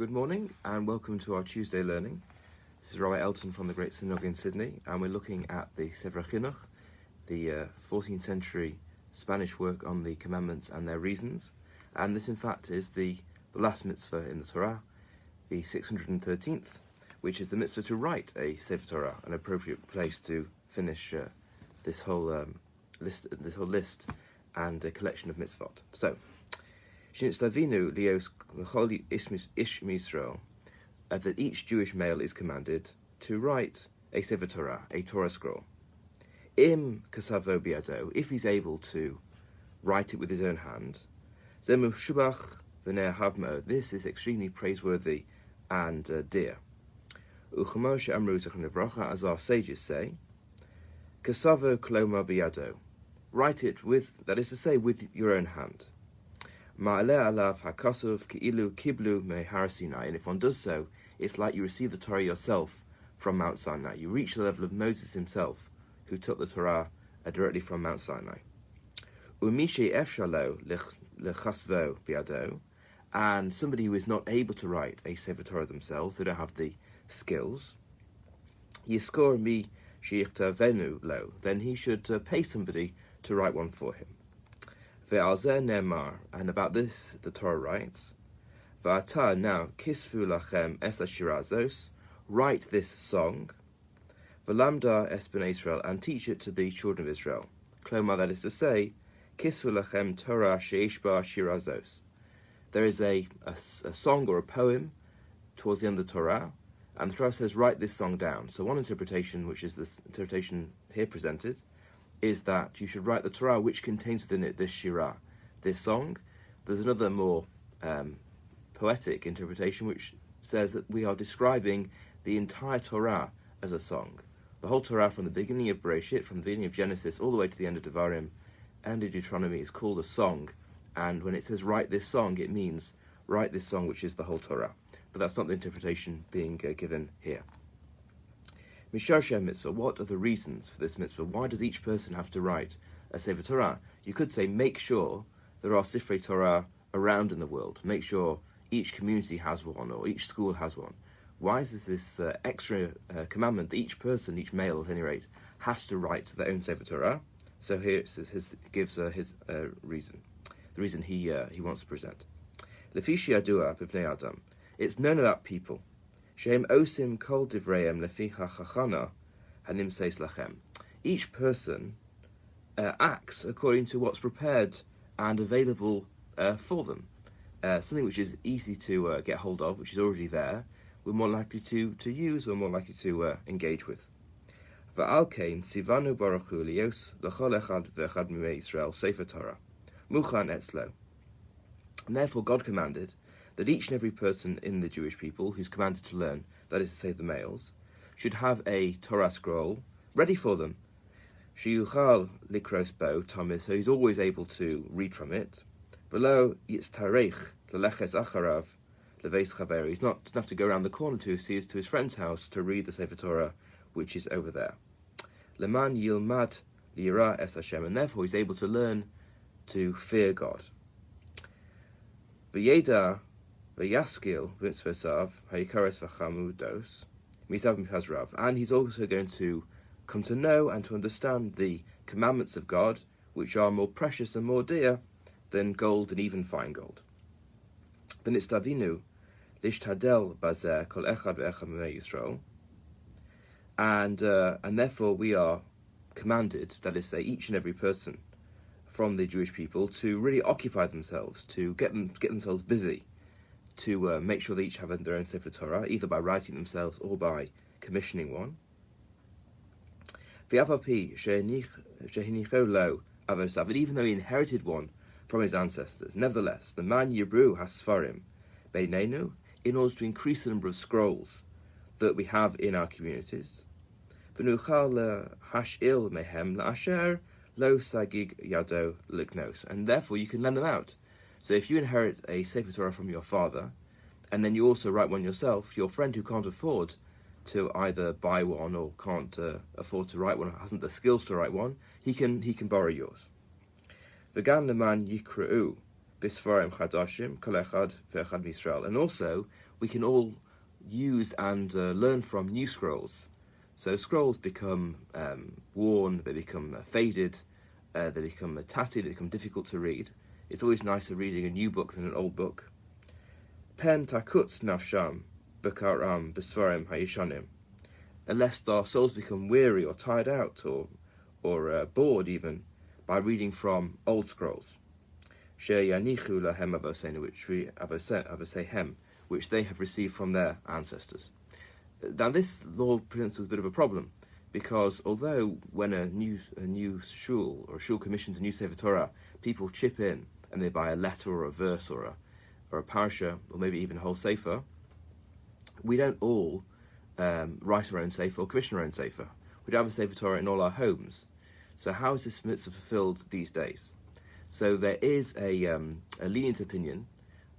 Good morning and welcome to our Tuesday learning. This is Rabbi Elton from the Great Synagogue in Sydney, and we're looking at the Sefer Hachinuch, the 14th century Spanish work on the commandments and their reasons. And this in fact is the last mitzvah in the Torah, the 613th, which is the mitzvah to write a Sefer Torah, an appropriate place to finish this whole list and a collection of mitzvot. So, Shinitstavinu lios l'chol ish Yisrael, that each Jewish male is commanded to write a Sefer Torah, a Torah scroll. Im kasavo biado, if he's able to write it with his own hand. Zemu shubach v'nei havmo, this is extremely praiseworthy and dear. Uchamo she'amru zechron levracha, as our sages say, kasavo kloma biado, write it with, that is to say, with your own hand. Ma'aleh alav hakasuv ki'ilu kiblu me Har Sinai, and if one does so, it's like you receive the Torah yourself from Mount Sinai. You reach the level of Moses himself, who took the Torah directly from Mount Sinai. Umishe efshalo lechasvo biado, and somebody who is not able to write a Sefer Torah themselves, they don't have the skills, yiskor mi sheyichtavenu lo, then he should pay somebody to write one for him. Ve'alzeh nemar, and about this the Torah writes, Va'ata, now kisvu lachem es ashirazos, write this song, V'lamda es b'nei Israel, and teach it to the children of Israel. Klomar, that is to say, kisvu lachem Torah sheish ba shirazos. There is a song or a poem towards the end of the Torah, and the Torah says, write this song down. So one interpretation, which is this interpretation here presented, is that you should write the Torah which contains within it this shirah, this song. There's another more poetic interpretation which says that we are describing the entire Torah as a song. The whole Torah from the beginning of Bereshit, from the beginning of Genesis, all the way to the end of Devarim and of Deuteronomy is called a song. And when it says write this song, it means write this song which is the whole Torah. But that's not the interpretation being given here. Mishar Shem Mitzvah, what are the reasons for this mitzvah? Why does each person have to write a Sefer Torah? You could say, make sure there are Sefer Torah around in the world. Make sure each community has one, or each school has one. Why is this extra commandment that each person, each male at any rate, has to write their own Sefer Torah? So here it gives his reason, the reason he wants to present. Lefishi adua b'vnei adam, it's known about people. Shehem osim kol divreim lefi hachachana hanim seis lachem. Each person acts according to what's prepared and available for them. Something which is easy to get hold of, which is already there, we're more likely to use or more likely to engage with. Va'al kein sivanu baruch hu lios l'chol echad ve'echad mimei Yisrael sefer Torah muchan etzlo. And therefore God commanded that each and every person in the Jewish people who's commanded to learn, that is to say the males, should have a Torah scroll ready for them. Sheyuchal likros bo tamis, so he's always able to read from it. V'lo yitztarech leleches acharav leveis chaver, he's not doesn't have to go around the corner to see to his friend's house to read the Sefer Torah, which is over there. Leman yilmad liyira es Hashem, and therefore he's able to learn to fear God. V'yeda v'yaskil v'mitzvosav hayikares v'chamudos mitav mipazrav, and he's also going to come to know and to understand the commandments of God, which are more precious and more dear than gold and even fine gold. V'nitztavinu lishtadel bazer kol echad ve'echad mimei Yisrael, and therefore we are commanded, that is to say, each and every person from the Jewish people, to really occupy themselves, to get themselves busy, to make sure they each have their own Sefer Torah, either by writing themselves or by commissioning one. And even though he inherited one from his ancestors, nevertheless, the man Yibru has Sfarim Beinenu, in order to increase the number of scrolls that we have in our communities. V'nuchal hash'il mehem la'asher lo sagig yado liknos, and therefore you can lend them out. So if you inherit a Sefer Torah from your father, and then you also write one yourself, your friend who can't afford to either buy one or can't afford to write one, or hasn't the skills to write one, he can borrow yours. V'gan leman yikra'u Bisfarim Chadashim, Kol Echad Ve'echad Miyisrael. And also, we can all use and learn from new scrolls. So scrolls become worn, they become faded, they become tatty, they become difficult to read. It's always nicer reading a new book than an old book. Pen takutz nafsham bekaram besvarim hayishanim. Unless our souls become weary or tired out or bored even by reading from old scrolls. Sheyanichu lahem avosehem, which they have received from their ancestors. Now this law presents a bit of a problem, because although when a new shul or a shul commissions a new Sefer Torah, people chip in and they buy a letter or a verse or a parasha or maybe even a whole sefer, we don't all write our own sefer or commission our own sefer. We don't have a Sefer Torah in all our homes. So how is this mitzvah fulfilled these days? So there is a lenient opinion,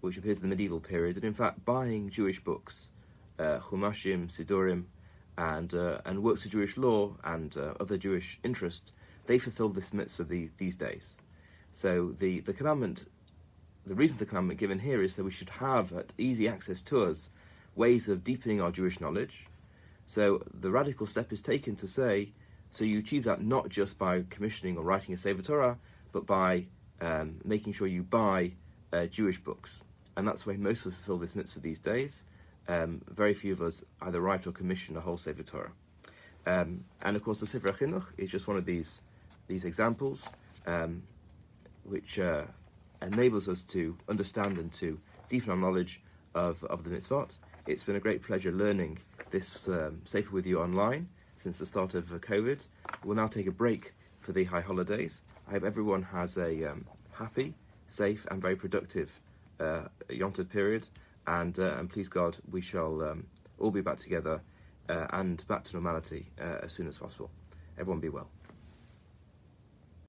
which appears in the medieval period, that in fact buying Jewish books, Chumashim, Sidurim, and works of Jewish law and other Jewish interest, they fulfill this mitzvah these days. So the commandment, the reason the commandment given here is that we should have at easy access to us ways of deepening our Jewish knowledge. So the radical step is taken to say, so you achieve that not just by commissioning or writing a Sefer Torah, but by making sure you buy Jewish books. And that's the way most of us fulfill this mitzvah these days. Very few of us either write or commission a whole Sefer Torah. And of course the Sefer Hachinuch is just one of these examples, which enables us to understand and to deepen our knowledge of the mitzvot. It's been a great pleasure learning this Sefer with you online since the start of COVID. We'll now take a break for the high holidays. I hope everyone has a happy, safe and very productive Yom Tov period, and please God, we shall all be back together and back to normality as soon as possible. Everyone be well.